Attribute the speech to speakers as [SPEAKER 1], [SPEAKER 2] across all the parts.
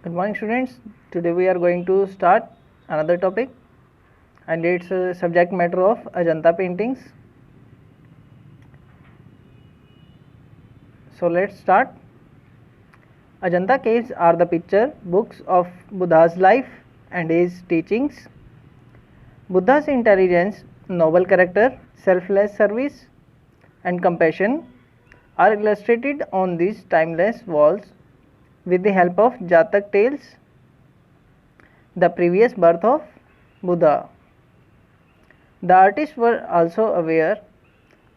[SPEAKER 1] Good morning, students. Today we are going to start another topic, and it's a subject matter of Ajanta paintings. So let's start. Ajanta caves are the picture books of Buddha's life and his teachings. Buddha's intelligence, noble character, selfless service, and compassion are illustrated on these timeless walls with the help of Jatak tales, the previous birth of Buddha. The artists were also aware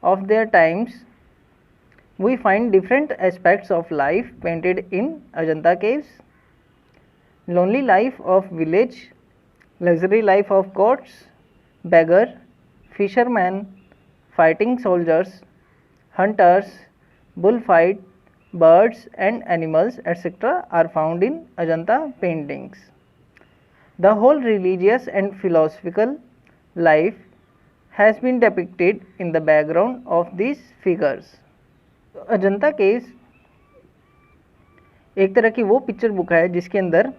[SPEAKER 1] of their times. We find different aspects of life painted in Ajanta caves: lonely life of village, luxury life of courts, beggar, fisherman, fighting soldiers, hunters, bullfight, birds and animals, etc. are found in Ajanta paintings. The whole religious and philosophical life has been depicted in the background of these figures. Ajanta caves एक तरह की वो picture book है जिसके अंदर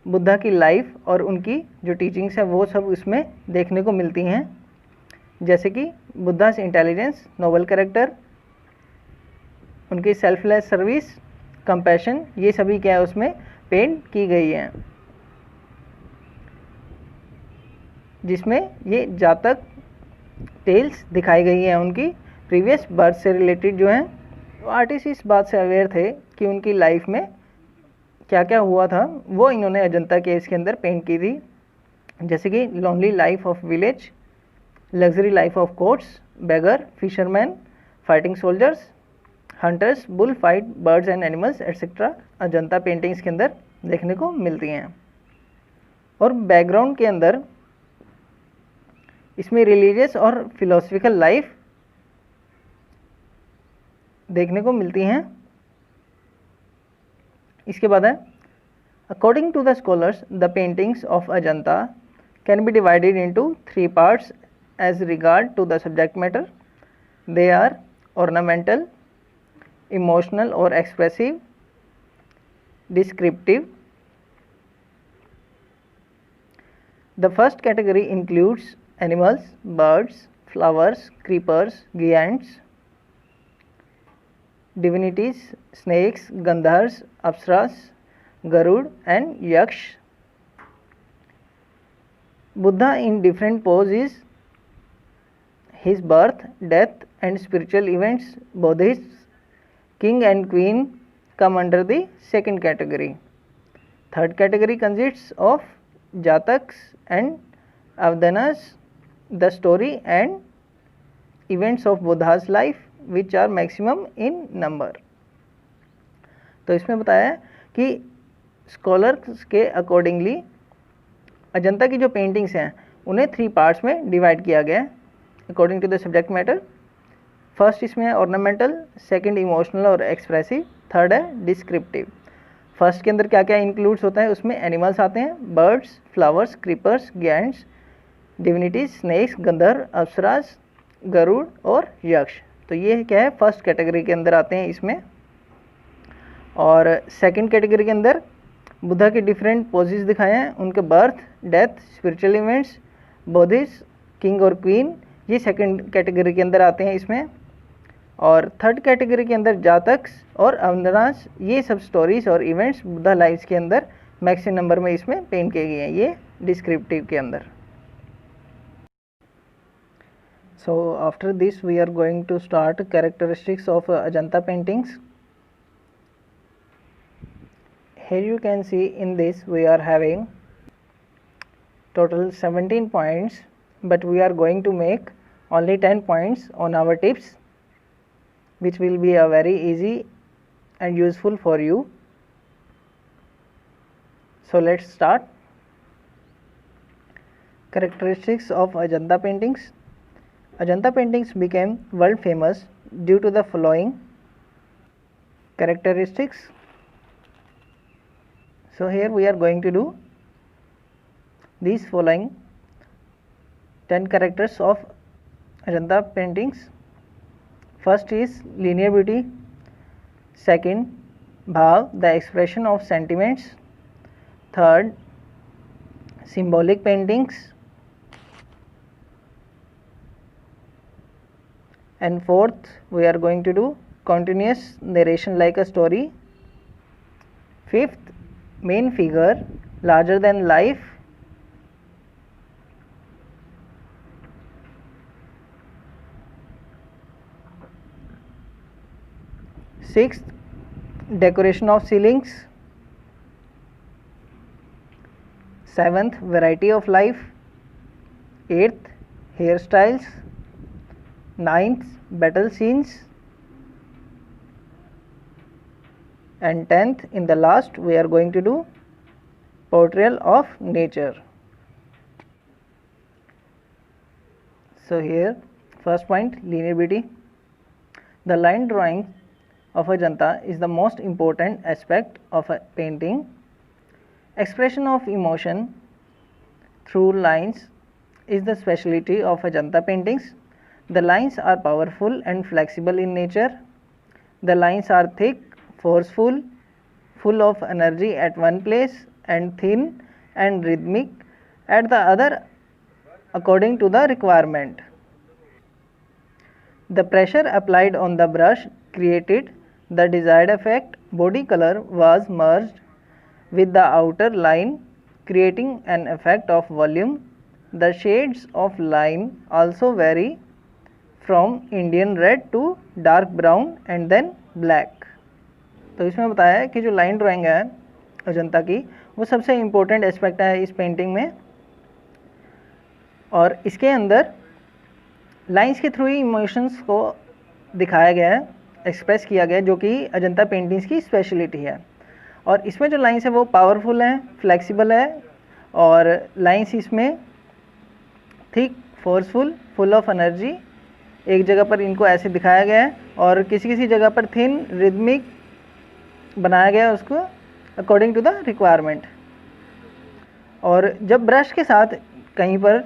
[SPEAKER 1] बुद्धा की life और उनकी जो टीचिंग्स है वो सब उसमें देखने को मिलती हैं, जैसे कि बुद्धास इंटेलिजेंस, नोबल कैरेक्टर, उनकी सेल्फलेस सर्विस, कंपैशन, ये सभी क्या है उसमें पेंट की गई हैं, जिसमें ये जातक टेल्स दिखाई गई हैं उनकी प्रीवियस बर्थ से रिलेटेड जो हैं। तो आर्टिस्ट इस बात से अवेयर थे कि उनकी लाइफ में क्या क्या हुआ था, वो इन्होंने अजंता केव्स के अंदर पेंट की थी, जैसे कि lonely life of village, luxury life of courts, beggar, fisherman, fighting soldiers, hunters, bull fight, birds and animals etcetera Ajanta paintings के अंदर देखने को मिलती हैं। और बैकग्राउंड के अंदर इसमें रिलीजियस और फिलोसफिकल लाइफ देखने को मिलती हैं। इसके बाद है, according to the scholars the paintings of Ajanta can be divided into 3 parts as regard to the subject matter. They are ornamental, emotional or expressive, descriptive. The first category includes animals, birds, flowers, creepers, giants, divinities, snakes, gandhars, apsaras, garud and yaksh. Buddha in different poses, his birth, death and spiritual events. Bodhis, king and queen come under the second category. Third category consists of jataks and avdanas, the story and events of Buddha's life which are maximum in number. तो इसमें बताया कि scholars के accordingly Ajanta की जो paintings हैं उन्हें 3 parts में डिवाइड किया गया है according to the subject matter. First इसमें है ऑर्नामेंटल, सेकंड इमोशनल और एक्सप्रेसिव, थर्ड है डिस्क्रिप्टिव. फर्स्ट के अंदर क्या क्या इंक्लूड्स होता है, उसमें एनिमल्स आते हैं, birds, flowers, creepers, giants, divinities, snakes, गंधर्व, अप्सरास, गरुड़ और यक्ष. तो ये क्या है, फर्स्ट कैटेगरी के अंदर आते हैं इसमें. और सेकंड कैटेगरी के अंदर बुद्धा के डिफरेंट पोजेस दिखाए हैं, उनके बर्थ, डेथ, स्पिरिचुअल इवेंट्स, बोधिस, किंग और क्वीन, ये सेकंड कैटेगरी के अंदर आते हैं इसमें. और थर्ड कैटेगरी के अंदर जातक्स और अवंदनास, ये सब स्टोरीज और इवेंट्स बुद्धा लाइफ्स के अंदर मैक्सिमम नंबर में इसमें पेंट किए गए हैं, ये डिस्क्रिप्टिव के अंदर. So after this we are going to start characteristics of Ajanta paintings. Here you can see in this we are having total 17 points, but we are going to make only 10 points on our tips, which will be a very easy and useful for you. So let's start. Characteristics of Ajanta paintings. Ajanta paintings became world famous due to the following characteristics. So here we are going to do these following 10 characters of Ajanta paintings. First is linear beauty. Second, bhav, the expression of sentiments. Third, symbolic paintings. And fourth, we are going to do continuous narration like a story. Fifth, main figure, larger than life. Sixth, decoration of ceilings. Seventh, variety of life. Eighth, hairstyles. Ninth, battle scenes. And 10th, in the last, we are going to do portrayal of nature. So here, first point, linearity. The line drawing of Ajanta is the most important aspect of a painting. Expression of emotion through lines is the specialty of Ajanta paintings. The lines are powerful and flexible in nature. The lines are thick, forceful, full of energy at one place, and thin and rhythmic at the other according to the requirement. The pressure applied on the brush created the desired effect. Body color was merged with the outer line, creating an effect of volume. The shades of line also vary from Indian red to dark brown and then black. तो इसमें बताया है कि जो line drawing है अजंता की वो सबसे इम्पोर्टेंट एस्पेक्ट है इस पेंटिंग में, और इसके अंदर लाइंस के थ्रू ही इमोशंस को दिखाया गया है, एक्सप्रेस किया गया है, जो कि अजंता पेंटिंग्स की स्पेशलिटी है। और इसमें जो लाइंस है वो पावरफुल हैं, फ्लेक्सिबल है, और लाइंस इसमें thick, forceful, full of energy, एक जगह पर इनको ऐसे दिखाया गया है और किसी किसी जगह पर थिन, रिदमिक बनाया गया है उसको अकॉर्डिंग टू द रिक्वायरमेंट। और जब ब्रश के साथ कहीं पर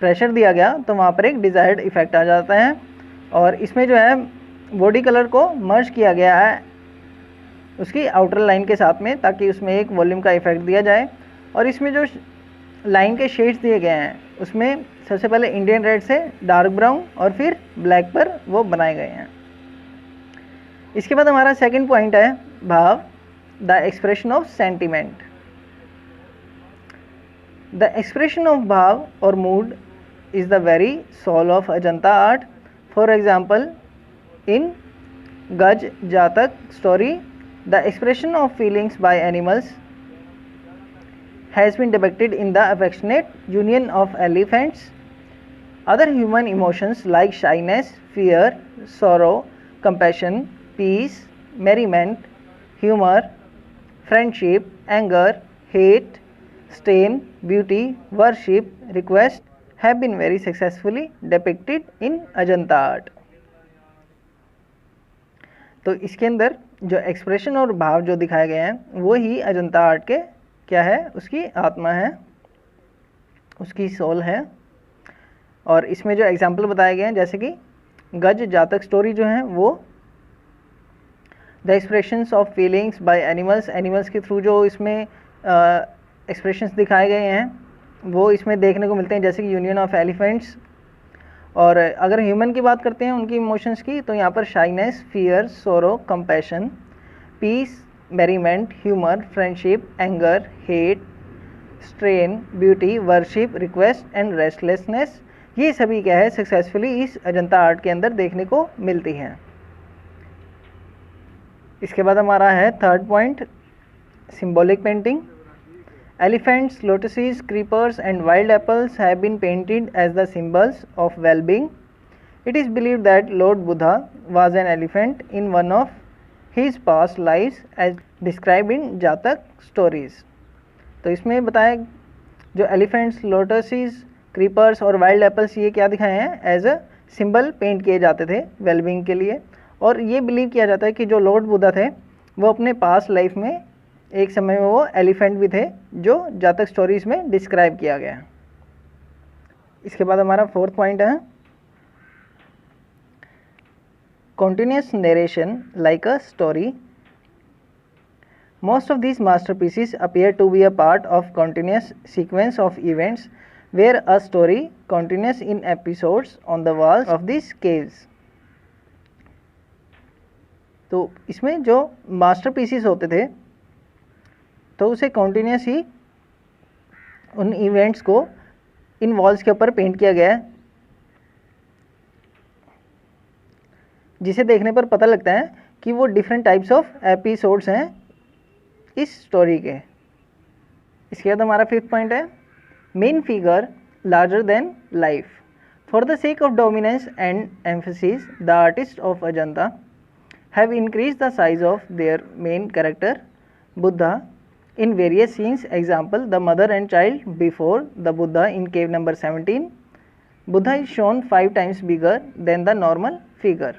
[SPEAKER 1] प्रेशर दिया गया तो वहाँ पर एक डिज़ायर्ड इफ़ेक्ट आ जाता है। और इसमें जो है बॉडी कलर को मर्ज किया गया है उसकी आउटर लाइन के साथ में, ताकि उसमें एक वॉल्यूम का इफ़ेक्ट दिया जाए। और इसमें जो लाइन के शेड्स दिए गए हैं उसमें सबसे पहले इंडियन रेड से डार्क ब्राउन और फिर ब्लैक पर वो बनाए गए हैं। इसके बाद हमारा सेकंड पॉइंट है भाव, the expression of sentiment. The expression of bhav और mood is the very soul of Ajanta art. For example, in Gaja Jataka story, the expression of feelings by animals has been depicted in the affectionate union of elephants. Other human emotions like shyness, fear, sorrow, compassion, peace, merriment, humor, friendship, anger, hate, strain, beauty, worship, request have been very successfully depicted in Ajanta art. तो इसके अंदर जो expression और भाव जो दिखाए गए हैं वो ही अजंता आर्ट के क्या है, उसकी आत्मा है, उसकी सोल है। और इसमें जो एग्जाम्पल बताए गए हैं जैसे कि गज जातक स्टोरी जो है वो the expressions of feelings by animals, animals के थ्रू जो इसमें एक्सप्रेशंस दिखाए गए हैं वो इसमें देखने को मिलते हैं, जैसे कि यूनियन ऑफ एलिफेंट्स। और अगर ह्यूमन की बात करते हैं उनकी इमोशंस की, तो यहाँ पर shyness, fear, sorrow, compassion, peace, merriment, humour, friendship, anger, hate, strain, beauty, worship, request and restlessness, ये सभी क्या है सक्सेसफुली इस अजंता आर्ट के अंदर देखने को मिलती हैं। इसके बाद हमारा है third point, symbolic painting. Elephants, lotuses, creepers and wild apples have been painted as the symbols of wellbeing. It is believed that lord Buddha was an elephant in one of his past lives as described in जातक stories। तो इसमें बताया जो elephants, lotuses, creepers और wild apples ये क्या दिखाए हैं, एज अ सिंबल पेंट किए जाते थे वेलबींग के लिए। और ये बिलीव किया जाता है कि जो लॉर्ड बुद्धा थे वो अपने पास्ट लाइफ में एक समय में वो एलिफेंट भी थे, जो जातक स्टोरीज में डिस्क्राइब किया गया। इसके बाद हमारा फोर्थ पॉइंट है continuous narration like a story. Most of these masterpieces appear to be a part of continuous sequence of events where a story continues in episodes on the walls of these caves. तो इसमें जो masterpieces होते थे तो उसे continuous ही उन events को इन walls के ऊपर पेंट किया गया है, जिसे देखने पर पता लगता है कि वो डिफरेंट टाइप्स ऑफ एपिसोड्स हैं इस स्टोरी के। इसके बाद हमारा 5th पॉइंट है main figure larger than life. For the sake of dominance and emphasis the artist of Ajanta have increased the size of their main character Buddha in various scenes. Example, the mother and child before the Buddha in cave number 17. Buddha is shown 5 times bigger than the normal figure.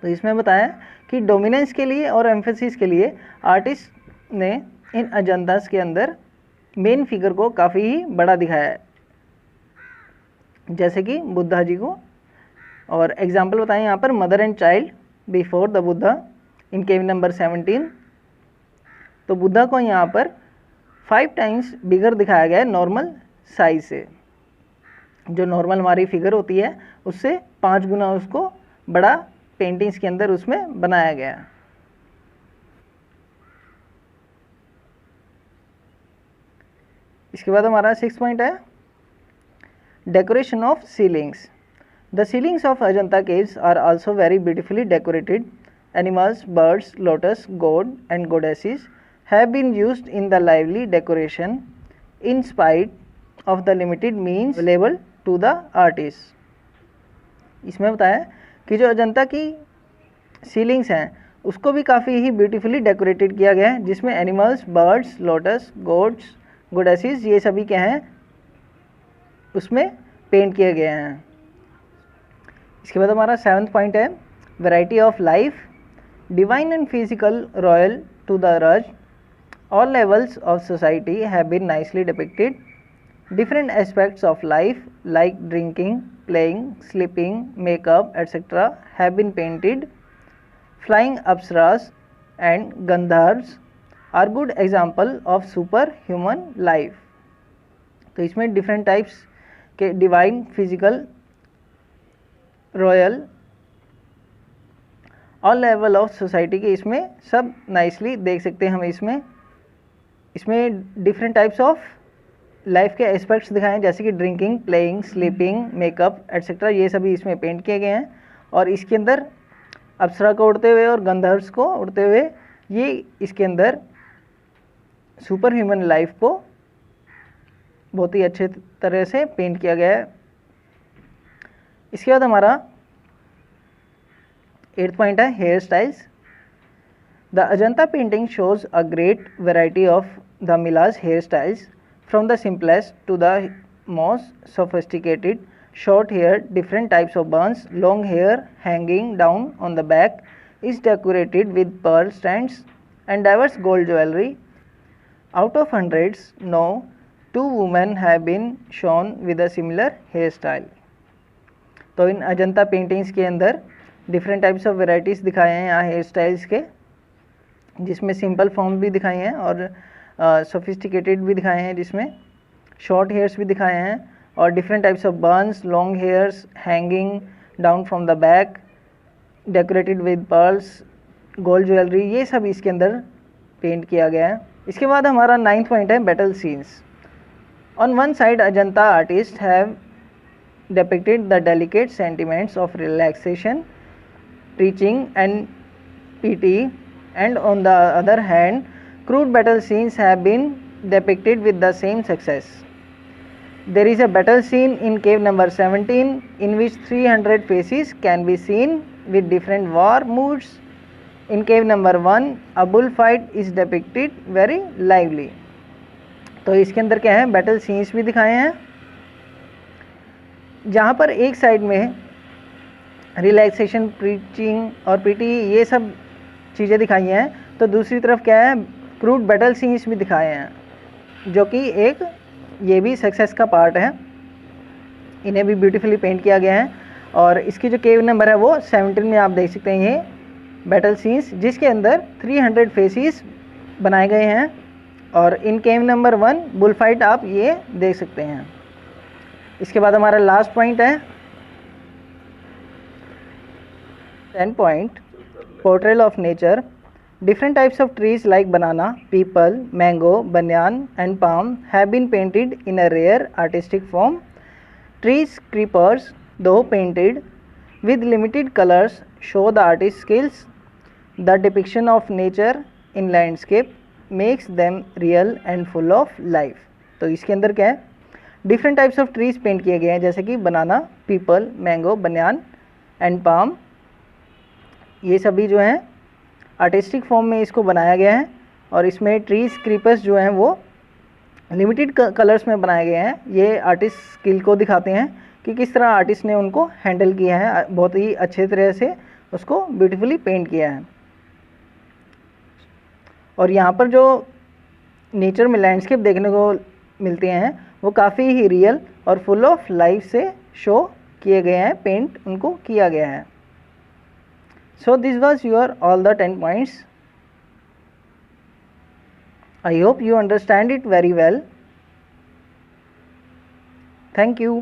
[SPEAKER 1] तो इसमें बताया कि dominance के लिए और emphasis के लिए artist ने इन अजंतास के अंदर मेन फिगर को काफ़ी ही बड़ा दिखाया है, जैसे कि बुद्धा जी को। और एग्जाम्पल बताएं यहाँ पर mother and child before the Buddha in cave number 17। तो बुद्धा को यहाँ पर 5 टाइम्स बिगर दिखाया गया है नॉर्मल साइज से। जो नॉर्मल हमारी फिगर होती है उससे 5 गुना उसको बड़ा पेंटिंग्स के अंदर उसमें बनाया गया। इसके बाद हमारा 6th पॉइंट है decoration of ceilings. The ceilings of Ajanta caves are also very beautifully decorated. Animals, birds, lotus, god and goddesses have been used in the lively decoration in spite of the limited means available to the artists. इसमें बताया कि जो अजंता की ceilings हैं उसको भी काफ़ी ही beautifully decorated किया गया है, जिसमें एनिमल्स, बर्ड्स, लोटस, गोड्स, गोडेसिस ये सभी क्या हैं उसमें पेंट किए गए हैं। इसके बाद हमारा 7th पॉइंट है variety of life. Divine and physical royal to the raj all levels of society have been nicely depicted. Different aspects of life like drinking, playing, sleeping, makeup etcetera have been painted. Flying apsaras and gandharvas are good example of super human life. तो इसमें different types के divine, physical, royal, all level of society के इसमें सब nicely देख सकते हैं हम। इसमें डिफरेंट टाइप्स ऑफ लाइफ के एस्पेक्ट्स दिखाए हैं, जैसे कि drinking, playing, sleeping, makeup etcetera ये सभी इसमें पेंट किए गए हैं। और इसके अंदर अप्सरा को उड़ते हुए और गंधर्व्स को उड़ते हुए ये इसके अंदर सुपर ह्यूमन लाइफ को बहुत ही अच्छे तरह से पेंट किया गया है। इसके बाद हमारा 8th पॉइंट है hair styles. The Ajanta painting shows a great variety of the मिलाज hair styles from the simplest to the most sophisticated. Short hair, different types of buns, long hair hanging down on the back is decorated with pearl strands and diverse gold jewellery. Out of hundreds no 2 women have been shown with a similar hair style. तो इन Ajanta paintings के अंदर different types of varieties दिखाए हैं यहाँ hair styles के, जिसमें simple form भी दिखाए हैं और सोफिस्टिकेटेड भी दिखाए हैं, जिसमें शॉर्ट हेयर्स भी दिखाए हैं और different types of buns, long hairs hanging down from the back, decorated with pearls, gold jewellery ये सब इसके अंदर पेंट किया गया है। इसके बाद हमारा 9th पॉइंट है battle scenes. On one side Ajanta artist have depicted the delicate sentiments of relaxation, preaching and pity, and on the other hand crude battle scenes have been depicted with the same success. There is a battle scene in cave number 17 in which 300 faces can be seen with different war moods. In cave number 1 a bullfight is depicted very lively. तो इसके अंदर क्या है battle scenes भी दिखाए हैं, जहाँ पर एक साइड में रिलैक्सेशन, प्रीचिंग और पीटी ये सब चीज़ें दिखाई हैं, तो दूसरी तरफ क्या है क्रूड बैटल सीन्स भी दिखाए हैं, जो कि एक ये भी सक्सेस का पार्ट है। इन्हें भी ब्यूटीफुली पेंट किया गया है। और इसकी जो केव नंबर है वो 17 में आप देख सकते हैं ये बैटल सीन्स, जिसके अंदर 300 फेसेस बनाए गए हैं। और इन केव नंबर 1 बुल फाइट आप ये देख सकते हैं। इसके बाद हमारा लास्ट पॉइंट है 10 point portrayal of nature. Different types of trees like banana, peepal, mango, banyan and palm have been painted in a rare artistic form. Trees, creepers, though painted with limited colors, show the artist's skills. The depiction of nature in landscape makes them real and full of life. तो इसके अंदर क्या है, different types of trees paint किए गए हैं, जैसे कि banana, peepal, mango, banyan and palm. ये सभी जो हैं आर्टिस्टिक फॉर्म में इसको बनाया गया है। और इसमें ट्रीज, क्रीपर्स जो हैं वो लिमिटेड कलर्स में बनाए गए हैं। ये आर्टिस्ट स्किल को दिखाते हैं कि किस तरह आर्टिस्ट ने उनको हैंडल किया है, बहुत ही अच्छे तरह से उसको ब्यूटीफुली पेंट किया है। और यहाँ पर जो नेचर में लैंडस्केप देखने को मिलते हैं वो काफ़ी ही रियल और फुल ऑफ लाइफ से शो किए गए हैं, पेंट उनको किया गया है। So this was your all the 10 points. I hope you understand it very well. Thank you.